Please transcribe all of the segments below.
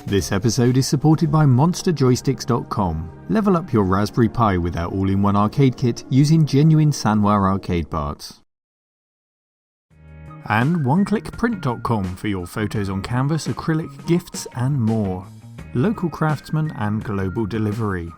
This episode is supported by MonsterJoysticks.com. Level up your Raspberry Pi with our all-in-one arcade kit using genuine Sanwa arcade parts. And OneClickPrint.com for your photos on canvas, acrylic, gifts and more. Local craftsmen and global delivery.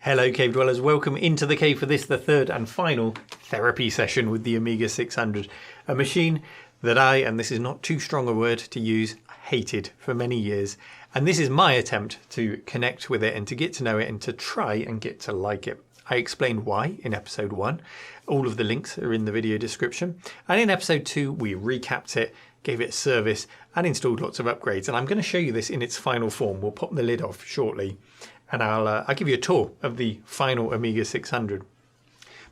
Hello cave dwellers, welcome into the cave for this, the third and final therapy session with the Amiga 600. A machine that I, and this is not too strong a word to use, hated for many years. And this is my attempt to connect with it and to get to know it and to try and get to like it. I explained why in episode 1. All of the links are in the video description. And in episode 2, we recapped it, gave it a service and installed lots of upgrades. And I'm going to show you this in its final form. We'll pop the lid off shortly and I'll give you a tour of the final Amiga 600.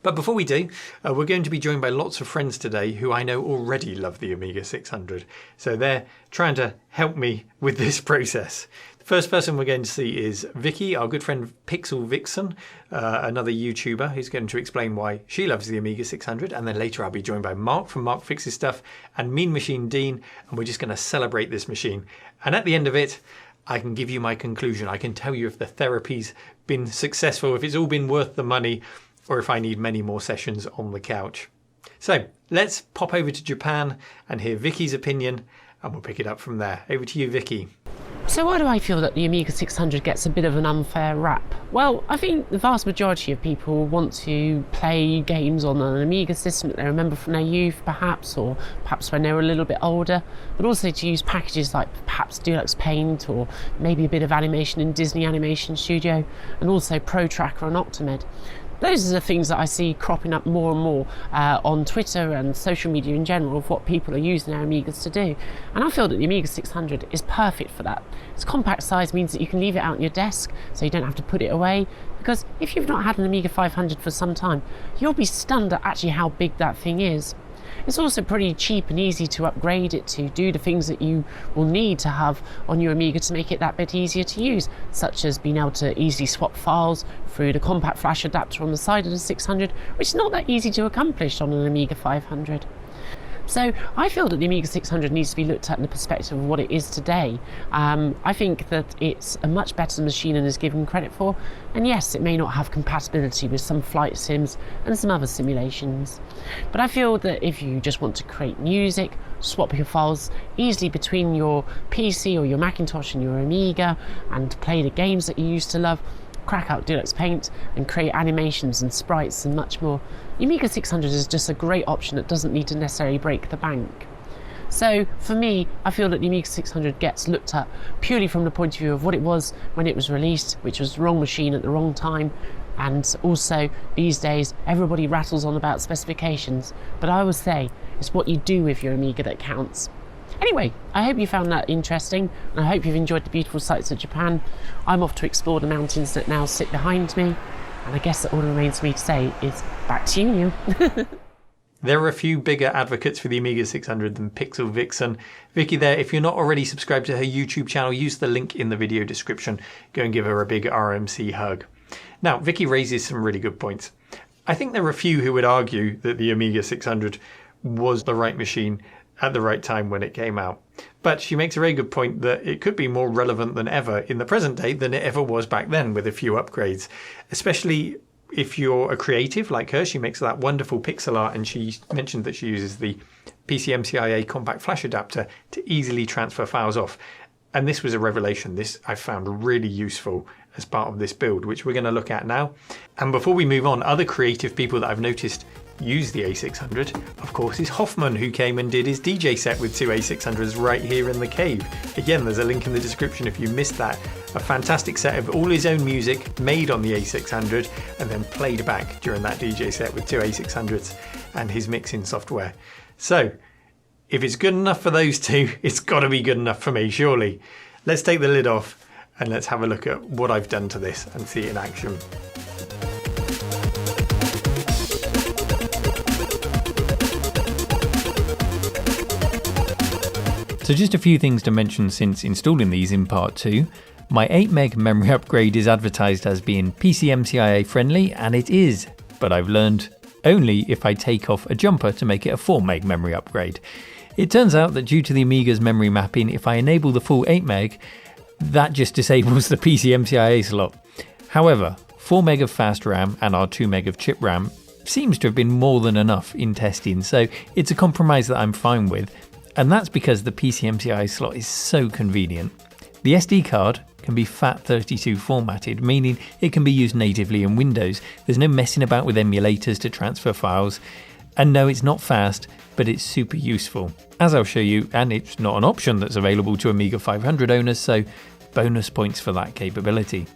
But before we do, we're going to be joined by lots of friends today who I know already love the Amiga 600. So they're trying to help me with this process. The first person we're going to see is Vicky, our good friend Pixel Vixen, another YouTuber who's going to explain why she loves the Amiga 600. And then later I'll be joined by Mark from Mark Fixes Stuff and Mean Machine Dean. And we're just going to celebrate this machine. And at the end of it, I can give you my conclusion. I can tell you if the therapy's been successful, if it's all been worth the money, or if I need many more sessions on the couch. So let's pop over to Japan and hear Vicky's opinion, and we'll pick it up from there. Over to you, Vicky. So why do I feel that the Amiga 600 gets a bit of an unfair rap? Well, I think the vast majority of people want to play games on an Amiga system that they remember from their youth, perhaps, or perhaps when they were a little bit older, but also to use packages like perhaps Deluxe Paint or maybe a bit of animation in Disney Animation Studio, and also Pro Tracker and Octamed. Those are the things that I see cropping up more and more on Twitter and social media in general of what people are using their Amigas to do. And I feel that the Amiga 600 is perfect for that. Its compact size means that you can leave it out on your desk so you don't have to put it away. Because if you've not had an Amiga 500 for some time, you'll be stunned at actually how big that thing is. It's also pretty cheap and easy to upgrade it to do the things that you will need to have on your Amiga to make it that bit easier to use, such as being able to easily swap files through the compact flash adapter on the side of the 600, which is not that easy to accomplish on an Amiga 500. So I feel that the Amiga 600 needs to be looked at in the perspective of what it is today. I think that it's a much better machine than is given credit for, and yes, it may not have compatibility with some flight sims and some other simulations. But I feel that if you just want to create music, swap your files easily between your PC or your Macintosh and your Amiga, and play the games that you used to love, crack out Deluxe Paint and create animations and sprites and much more, the Amiga 600 is just a great option that doesn't need to necessarily break the bank. So for me, I feel that the Amiga 600 gets looked at purely from the point of view of what it was when it was released, which was the wrong machine at the wrong time. And also these days everybody rattles on about specifications, but I always say it's what you do with your Amiga that counts. Anyway, I hope you found that interesting, and I hope you've enjoyed the beautiful sights of Japan. I'm off to explore the mountains that now sit behind me, and I guess that all that remains for me to say is back to you, Neil. There are a few bigger advocates for the Amiga 600 than Pixel Vixen. Vicky there, if you're not already subscribed to her YouTube channel, use the link in the video description. Go and give her a big RMC hug. Now, Vicky raises some really good points. I think there are a few who would argue that the Amiga 600 was the right machine at the right time when it came out. But she makes a very good point that it could be more relevant than ever in the present day than it ever was back then with a few upgrades. Especially if you're a creative like her, she makes that wonderful pixel art, and she mentioned that she uses the PCMCIA compact flash adapter to easily transfer files off. And this was a revelation. This I found really useful as part of this build, which we're going to look at now. And before we move on, other creative people that I've noticed use the A600, of course, is Hoffman, who came and did his DJ set with two A600s right here in the cave. Again, there's a link in the description if you missed that. A fantastic set of all his own music made on the A600 and then played back during that DJ set with two A600s and his mixing software. So, if it's good enough for those two, it's got to be good enough for me, surely. Let's take the lid off and let's have a look at what I've done to this and see it in action. So just a few things to mention since installing these in part 2. My 8 meg memory upgrade is advertised as being PCMCIA friendly, and it is, but I've learned only if I take off a jumper to make it a 4 meg memory upgrade. It turns out that due to the Amiga's memory mapping, if I enable the full 8MB, that just disables the PCMCIA slot. However, 4MB of fast RAM and our 2MB of chip RAM seems to have been more than enough in testing, so it's a compromise that I'm fine with, and that's because the PCMCIA slot is so convenient. The SD card can be FAT32 formatted, meaning it can be used natively in Windows. There's no messing about with emulators to transfer files, and no, it's not fast, but it's super useful, as I'll show you, and it's not an option that's available to Amiga 500 owners, so bonus points for that capability.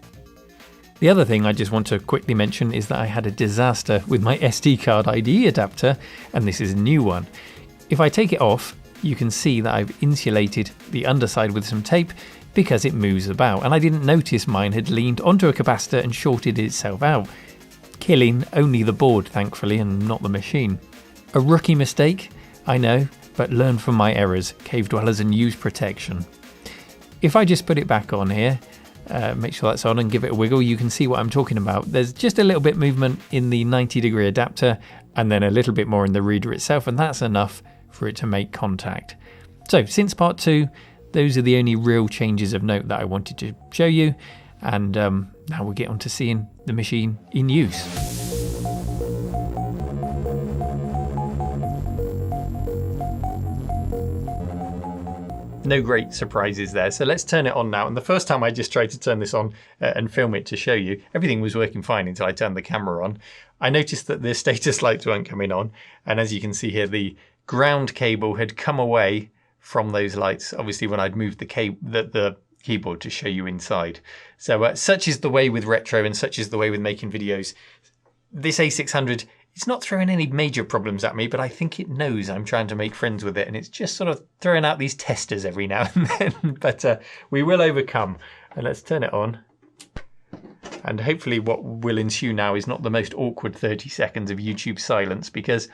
The other thing I just want to quickly mention is that I had a disaster with my SD card IDE adapter, and this is a new one. If I take it off, you can see that I've insulated the underside with some tape because it moves about, and I didn't notice mine had leaned onto a capacitor and shorted itself out, killing only the board thankfully and not the machine. A rookie mistake, I know, but learn from my errors, cave dwellers, and use protection. If I just put it back on here, make sure that's on and give it a wiggle, you can see what I'm talking about. There's just a little bit movement in the 90-degree adapter and then a little bit more in the reader itself, and that's enough for it to make contact. So since part 2, those are the only real changes of note that I wanted to show you, and now we'll get on to seeing the machine in use. No great surprises there, so let's turn it on now. And the first time I just tried to turn this on and film it to show you, everything was working fine until I turned the camera on. I noticed that the status lights weren't coming on, and as you can see here, the ground cable had come away from those lights, obviously when I'd moved the keyboard to show you inside. So such is the way with retro, and such is the way with making videos. This A600, it's not throwing any major problems at me, but I think it knows I'm trying to make friends with it, and it's just sort of throwing out these testers every now and then. But we will overcome. And let's turn it on. And hopefully what will ensue now is not the most awkward 30 seconds of YouTube silence, because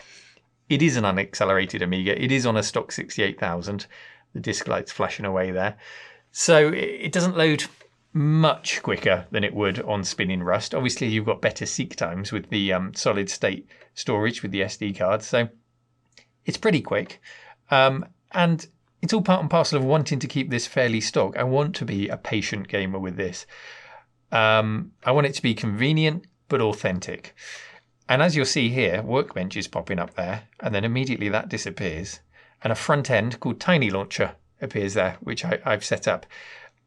it is an unaccelerated Amiga. It is on a stock 68,000. The disc light's flashing away there. So it doesn't load much quicker than it would on spinning Rust. Obviously, you've got better seek times with the solid state storage with the SD card. So it's pretty quick. And it's all part and parcel of wanting to keep this fairly stock. I want to be a patient gamer with this. I want it to be convenient, but authentic. And as you'll see here, Workbench is popping up there, and then immediately that disappears. And a front end called Tiny Launcher appears there, which I've set up.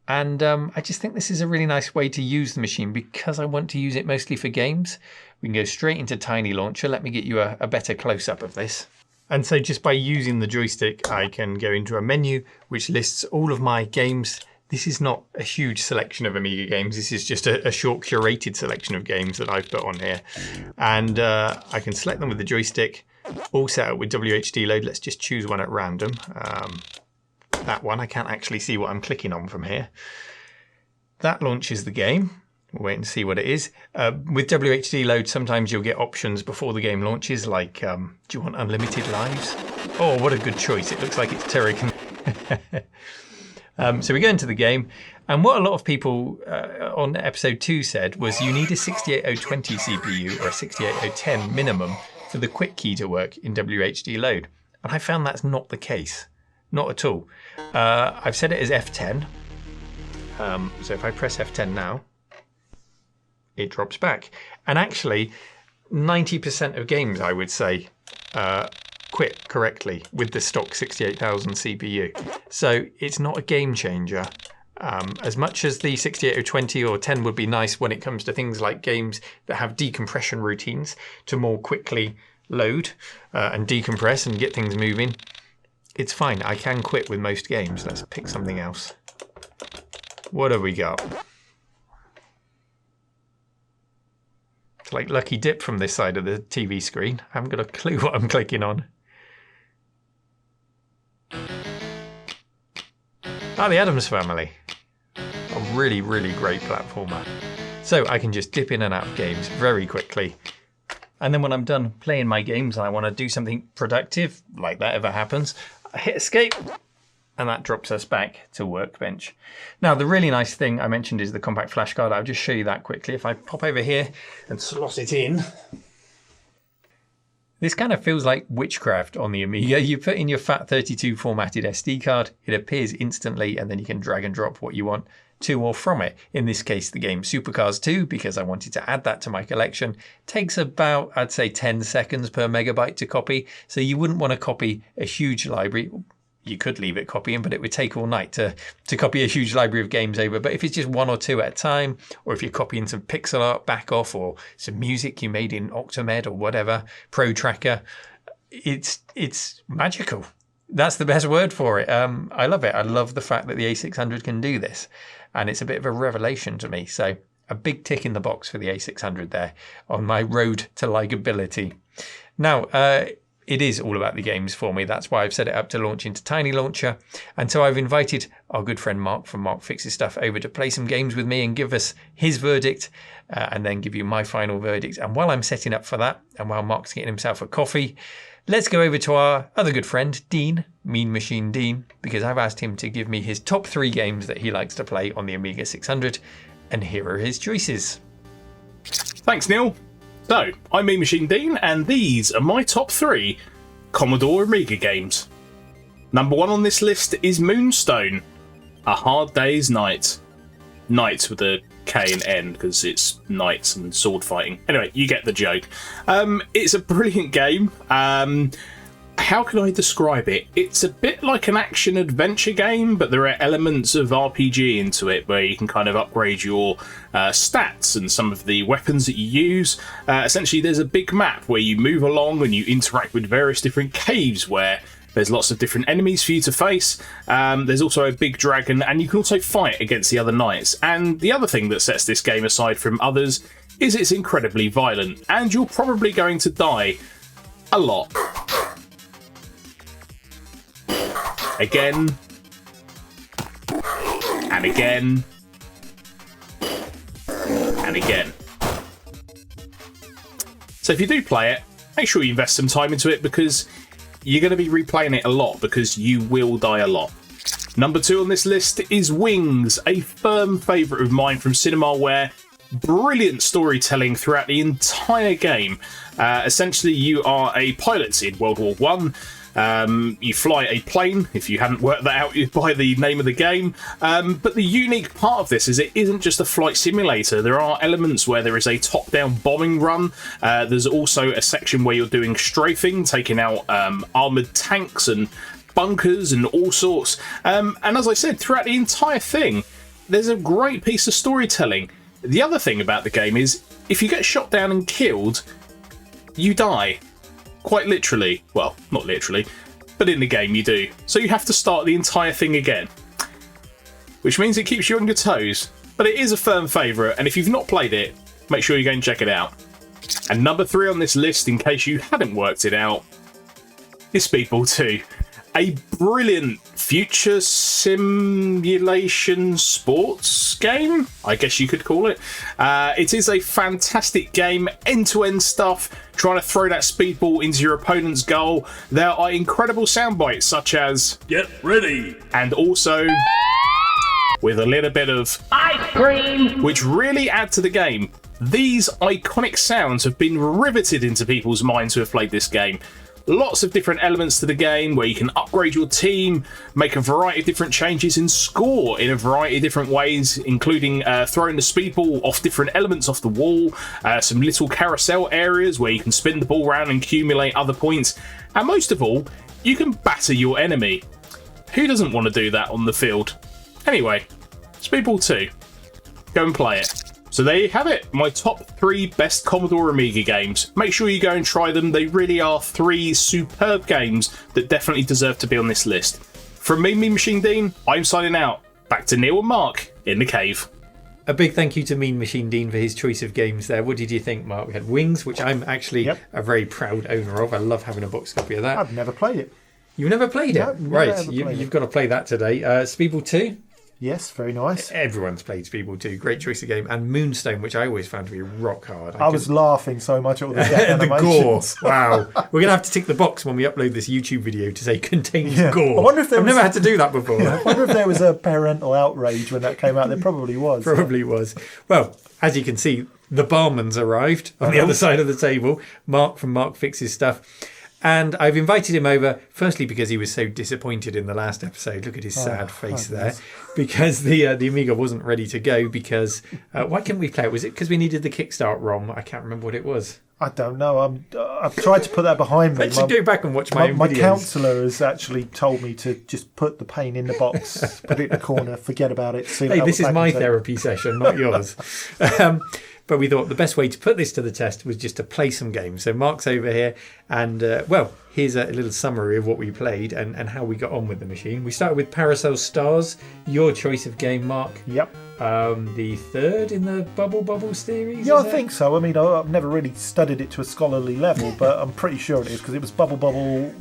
And I just think this is a really nice way to use the machine because I want to use it mostly for games. We can go straight into Tiny Launcher. Let me get you a better close-up of this. And so just by using the joystick, I can go into a menu which lists all of my games. This is not a huge selection of Amiga games. This is just a short curated selection of games that I've put on here. And I can select them with the joystick, all set up with WHD load. Let's just choose one at random. That one, I can't actually see what I'm clicking on from here. That launches the game. We'll wait and see what it is. With WHD load, sometimes you'll get options before the game launches, like, do you want unlimited lives? Oh, what a good choice. It looks like it's Terrican. So we go into the game, and what a lot of people on episode 2 said was you need a 68020 CPU or a 68010 minimum for the quick key to work in WHD load. And I found that's not the case. Not at all. I've set it as F10. So if I press F10 now, it drops back. And actually, 90% of games, I would say, quit correctly with the stock 68,000 CPU. So it's not a game changer. As much as the 68020 or 10 would be nice when it comes to things like games that have decompression routines to more quickly load and decompress and get things moving, it's fine. I can quit with most games. Let's pick something else. What have we got? It's like Lucky Dip from this side of the TV screen. I haven't got a clue what I'm clicking on. The Addams Family. A really, really great platformer. So I can just dip in and out of games very quickly. And then when I'm done playing my games and I want to do something productive, like that ever happens, I hit escape and that drops us back to Workbench. Now, the really nice thing I mentioned is the compact flash card. I'll just show you that quickly. If I pop over here and slot it in, This kind of feels like witchcraft on the Amiga. You put in your FAT32 formatted SD card, it appears instantly, and then you can drag and drop what you want to or from it. In this case, the game Supercars 2, because I wanted to add that to my collection, takes about, I'd say, 10 seconds per megabyte to copy. So you wouldn't want to copy a huge library. You could leave it copying, but it would take all night to copy a huge library of games over. But if it's just one or two at a time, or if you're copying some pixel art back off, or some music you made in Octamed or whatever, Pro Tracker, it's magical. That's the best word for it. I love it. I love the fact that the A600 can do this, and it's a bit of a revelation to me. So a big tick in the box for the A600 there on my road to likability. Now, it is all about the games for me. That's why I've set it up to launch into Tiny Launcher. And so I've invited our good friend Mark from Mark Fixes Stuff over to play some games with me and give us his verdict, and then give you my final verdict. And while I'm setting up for that, and while Mark's getting himself a coffee, let's go over to our other good friend, Dean, Mean Machine Dean, because I've asked him to give me his top 3 games that he likes to play on the Amiga 600. And here are his choices. Thanks, Neil. So, I'm Mean Machine Dean, and these are my top 3 Commodore Amiga games. Number 1 on this list is Moonstone, A Hard Day's Night. Night with a K and N, because it's knights and sword fighting. Anyway, you get the joke. It's a brilliant game. How can I describe it? It's a bit like an action-adventure game, but there are elements of RPG into it where you can kind of upgrade your stats and some of the weapons that you use. Essentially, there's a big map where you move along and you interact with various different caves where there's lots of different enemies for you to face. There's also a big dragon, and you can also fight against the other knights. And the other thing that sets this game aside from others is it's incredibly violent, and you're probably going to die a lot. Again, and again, and again. So if you do play it, make sure you invest some time into it, because you're going to be replaying it a lot, because you will die a lot. Number 2 on this list is Wings, a firm favourite of mine from Cinemaware. Brilliant storytelling throughout the entire game. Essentially, you are a pilot in World War One. You fly a plane, if you hadn't worked that out by the name of the game. But the unique part of this is it isn't just a flight simulator. There are elements where there is a top-down bombing run. There's also a section where you're doing strafing, taking out armoured tanks and bunkers and all sorts. And as I said, throughout the entire thing, there's a great piece of storytelling. The other thing about the game is, if you get shot down and killed, you die. Quite literally. Well, not literally, but in the game you do. So you have to start the entire thing again, which means it keeps you on your toes. But it is a firm favourite, and if you've not played it, make sure you go and check it out. And number 3 on this list, in case you hadn't worked it out, is Speedball 2. A brilliant future simulation sports game, I guess you could call it. It is a fantastic game, end-to-end stuff, trying to throw that speedball into your opponent's goal. There are incredible sound bites such as "Get ready," and also with a little bit of "ice cream," which really add to the game. These iconic sounds have been riveted into people's minds who have played this game. Lots of different elements to the game where you can upgrade your team, make a variety of different changes, and score in a variety of different ways, including throwing the speedball off different elements off the wall, some little carousel areas where you can spin the ball around and accumulate other points, and most of all, you can batter your enemy. Who doesn't want to do that on the field? Anyway, Speedball 2. Go and play it. So there you have it, my top 3 best Commodore Amiga games. Make sure you go and try them. They really are 3 superb games that definitely deserve to be on this list. From me, Mean Machine Dean, I'm signing out. Back to Neil and Mark in the cave. A big thank you to Mean Machine Dean for his choice of games there. What did you think, Mark? We had Wings, which I'm actually a very proud owner of. I love having a box copy of that. I've never played it. You've never played it? No, right, you've got to play that today. Speedball 2? Yes, very nice. Everyone's played Speedball 2. Great choice of game. And Moonstone, which I always found to be rock hard. I was laughing so much at all the death the gore. animations. Wow. We're going to have to tick the box when we upload this YouTube video to say contains gore. I wonder if I've never had to do that before. I wonder if there was a parental outrage when that came out. There probably was. Probably was. Well, as you can see, the barman's arrived on the other side of the table. Mark from Mark Fixes Stuff. And I've invited him over, firstly because he was so disappointed in the last episode. Look at his sad face there. Because the Amiga wasn't ready to go because... why couldn't we play it? Was it because we needed the Kickstart ROM? I can't remember what it was. I don't know. I've tried to put that behind me. I should go back and watch my own My videos. counsellor has actually told me to just put the pain in the box, put it in the corner, forget about it. Hey, this is my therapy session, not yours. But we thought the best way to put this to the test was just to play some games. So Mark's over here, and here's a little summary of what we played and how we got on with the machine. We started with Parasol Stars, your choice of game, Mark. Yep. The third in the Bubble series? Yeah, I think so. I mean, I've never really studied it to a scholarly level, but I'm pretty sure it is because it was Bubble,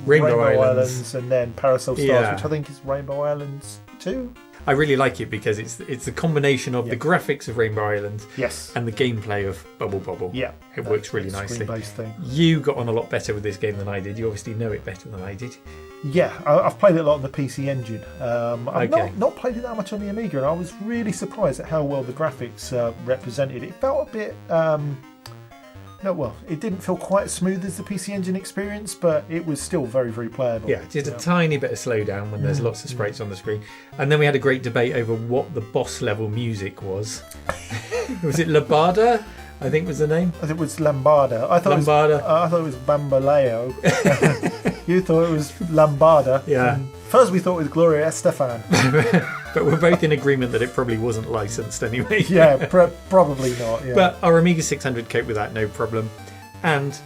Rainbow Islands, and then Parasol Stars, which I think is Rainbow Islands 2. I really like it because it's a combination of the graphics of Rainbow Islands and the gameplay of Bubble. Yeah. It works really nicely. Screen-based thing. You got on a lot better with this game than I did. You obviously know it better than I did. Yeah, I've played it a lot on the PC Engine. I've Okay. not played it that much on the Amiga, and I was really surprised at how well the graphics represented. It felt a bit... it didn't feel quite as smooth as the PC Engine experience, but it was still very, very playable. Yeah, just a tiny bit of slowdown when there's lots of sprites on the screen. And then we had a great debate over what the boss level music was. Was it Labada? I think was the name. I think it was Lambada. I thought it was Bambaleo. You thought it was Lambada. Yeah. And first we thought it was Gloria Estefan. But we're both in agreement that it probably wasn't licensed anyway. Yeah, probably not. Yeah. But our Amiga 600 coped with that, no problem. And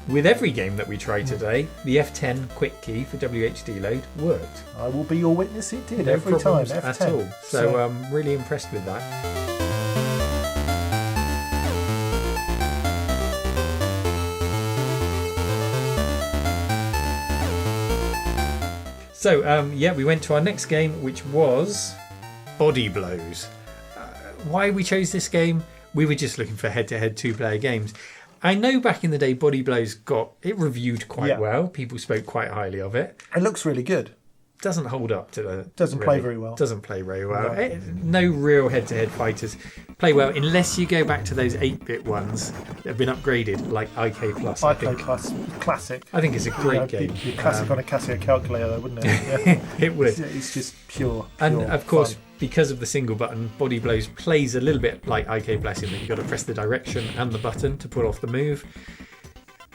with every game that we tried today, the F10 quick key for WHD load worked. I will be your witness. It did No every time. problems F10. at all. So I'm really impressed with that. So, we went to our next game, which was Body Blows. Why we chose this game? We were just looking for head-to-head two-player games. I know back in the day, Body Blows got it reviewed quite well. People spoke quite highly of it. It looks really good. Doesn't hold up to the... Doesn't play very well. Doesn't play very well. No real head-to-head fighters play well, unless you go back to those 8-bit ones that have been upgraded, like IK Plus. IK Plus, classic. I think it's a great game. Be classic on a Casio calculator, though, wouldn't it? Yeah. It would. It's just pure And of course, fun. because of the single button, Body Blows plays a little bit like IK Plus in that you've got to press the direction and the button to pull off the move.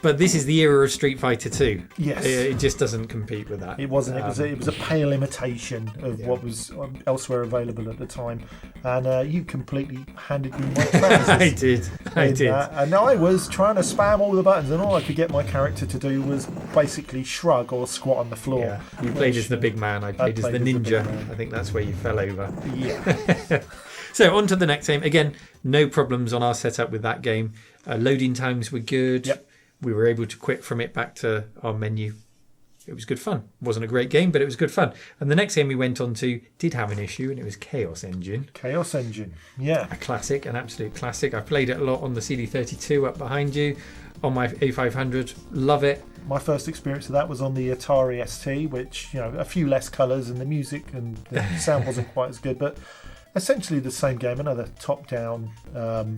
But this is the era of Street Fighter 2. Yes. It just doesn't compete with that. It wasn't. It was a pale imitation of what was elsewhere available at the time. And you completely handed me my trousers. I did. And I was trying to spam all the buttons, and all I could get my character to do was basically shrug or squat on the floor. Yeah. You played as the big man. I played as the ninja. I think that's where you fell over. Yeah. So on to the next game. Again, no problems on our setup with that game. Loading times were good. Yep. We were able to quit from it back to our menu. It was good fun. It wasn't a great game, but it was good fun. And the next game we went on to did have an issue, and it was Chaos Engine. Chaos Engine, yeah. A classic, an absolute classic. I played it a lot on the CD32 up behind you, on my A500. Love it. My first experience of that was on the Atari ST, which, a few less colours, and the music and the sound wasn't quite as good, but essentially the same game, another top-down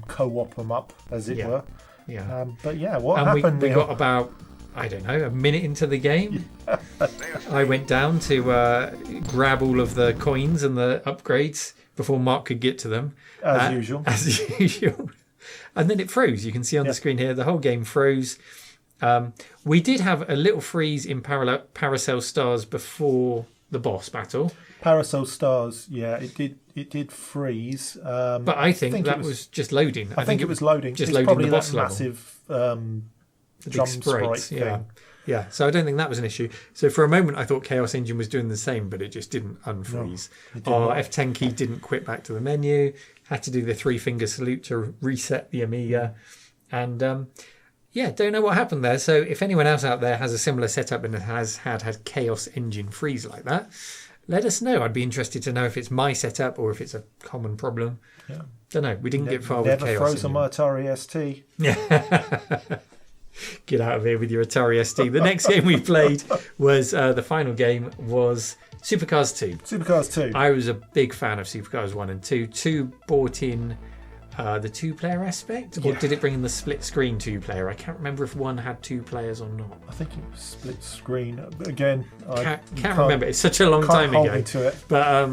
co-op 'em up, as it were. Yeah. But what happened? We got about, I don't know, a minute into the game. I went down to grab all of the coins and the upgrades before Mark could get to them. As usual. As usual. And then it froze. You can see on the screen here, the whole game froze. We did have a little freeze in Parasol Stars before the boss battle. Parasol Stars, it did freeze. But I think that was just loading. I think it was loading. Just it's loading probably the boss that level. massive The jump big sprite sprites, thing. Yeah, so I don't think that was an issue. So for a moment I thought Chaos Engine was doing the same, but it just didn't unfreeze. Our F10 key didn't quit back to the menu. Had to do the 3-finger salute to reset the Amiga. And don't know what happened there. So if anyone else out there has a similar setup and has had Chaos Engine freeze like that, let us know. I'd be interested to know if it's my setup or if it's a common problem. Yeah. Don't know. We didn't get far with Chaos Never froze Engine. on my Atari ST. Get out of here with your Atari ST. The next game we played was, the final game was Supercars 2. Supercars 2. I was a big fan of Supercars 1 and 2. 2 brought in The 2-player aspect? Or did it bring in the split screen 2-player? I can't remember if one had 2 players or not. I think it was split screen. Again, I can't remember. It's such a long time hold ago. Me to it. But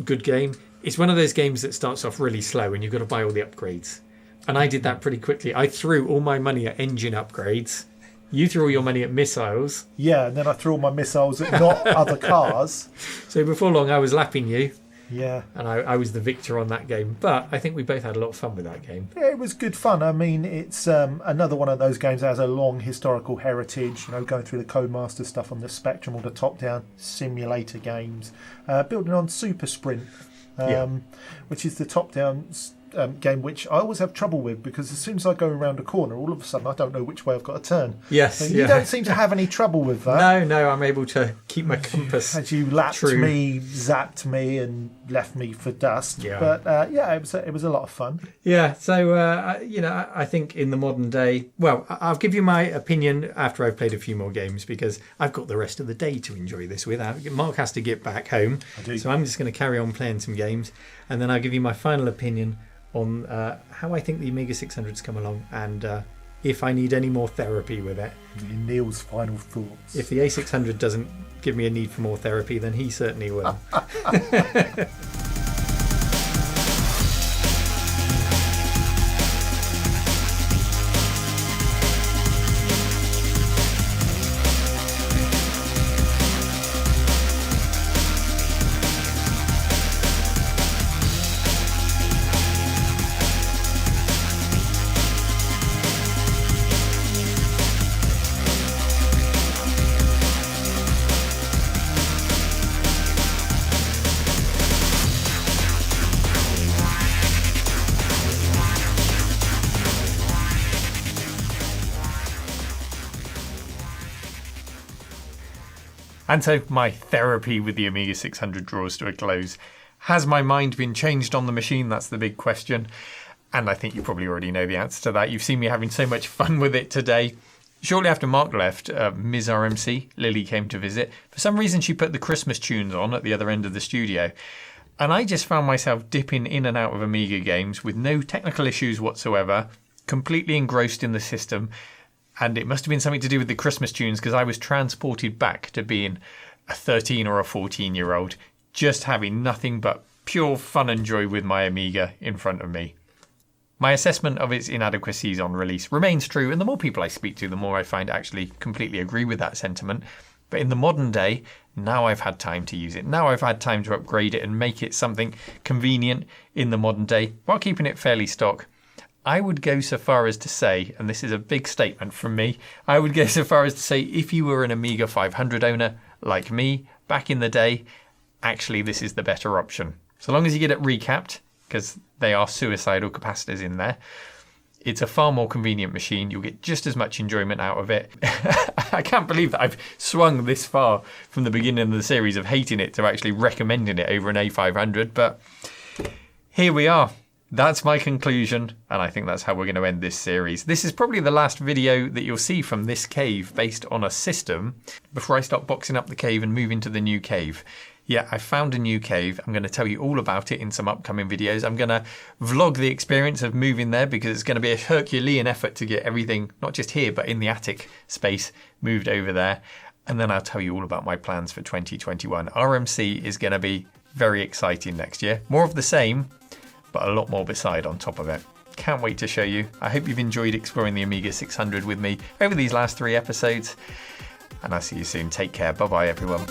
good game. It's one of those games that starts off really slow and you've got to buy all the upgrades. And I did that pretty quickly. I threw all my money at engine upgrades. You threw all your money at missiles. Yeah, and then I threw all my missiles at not other cars. So before long, I was lapping you. Yeah. And I was the victor on that game. But I think we both had a lot of fun with that game. Yeah, it was good fun. I mean, it's another one of those games that has a long historical heritage, going through the Codemaster stuff on the Spectrum or the top-down simulator games. Building on Super Sprint, which is the top-down game which I always have trouble with because as soon as I go around a corner, all of a sudden I don't know which way I've got to turn. Yes, so you don't seem to have any trouble with that. No, I'm able to keep my compass. As you lapped true. me, zapped me, and left me for dust. Yeah. But it was a lot of fun. Yeah. So I think in the modern day, well, I'll give you my opinion after I've played a few more games because I've got the rest of the day to enjoy this with. Mark has to get back home, so I'm just going to carry on playing some games, and then I'll give you my final opinion on how I think the Amiga 600's come along and if I need any more therapy with it. Neil's final thoughts. If the A600 doesn't give me a need for more therapy, then he certainly will. And so my therapy with the Amiga 600 draws to a close. Has my mind been changed on the machine? That's the big question. And I think you probably already know the answer to that. You've seen me having so much fun with it today. Shortly after Mark left, Ms. RMC, Lily, came to visit. For some reason, she put the Christmas tunes on at the other end of the studio. And I just found myself dipping in and out of Amiga games with no technical issues whatsoever, completely engrossed in the system. And it must have been something to do with the Christmas tunes because I was transported back to being a 13 or a 14-year-old, just having nothing but pure fun and joy with my Amiga in front of me. My assessment of its inadequacies on release remains true, and the more people I speak to, the more I find actually completely agree with that sentiment. But in the modern day, now I've had time to use it. Now I've had time to upgrade it and make it something convenient in the modern day while keeping it fairly stock. I would go so far as to say, and this is a big statement from me, I would go so far as to say if you were an Amiga 500 owner like me back in the day, actually this is the better option. So long as you get it recapped, because they are suicidal capacitors in there, it's a far more convenient machine. You'll get just as much enjoyment out of it. I can't believe that I've swung this far from the beginning of the series of hating it to actually recommending it over an A500, but here we are. That's my conclusion, and I think that's how we're going to end this series. This is probably the last video that you'll see from this cave based on a system before I start boxing up the cave and move into the new cave. Yeah, I found a new cave. I'm going to tell you all about it in some upcoming videos. I'm going to vlog the experience of moving there because it's going to be a Herculean effort to get everything, not just here, but in the attic space, moved over there. And then I'll tell you all about my plans for 2021. RMC is going to be very exciting next year. More of the same, but a lot more beside on top of it. Can't wait to show you. I hope you've enjoyed exploring the Amiga 600 with me over these last 3 episodes. And I'll see you soon. Take care. Bye-bye, everyone.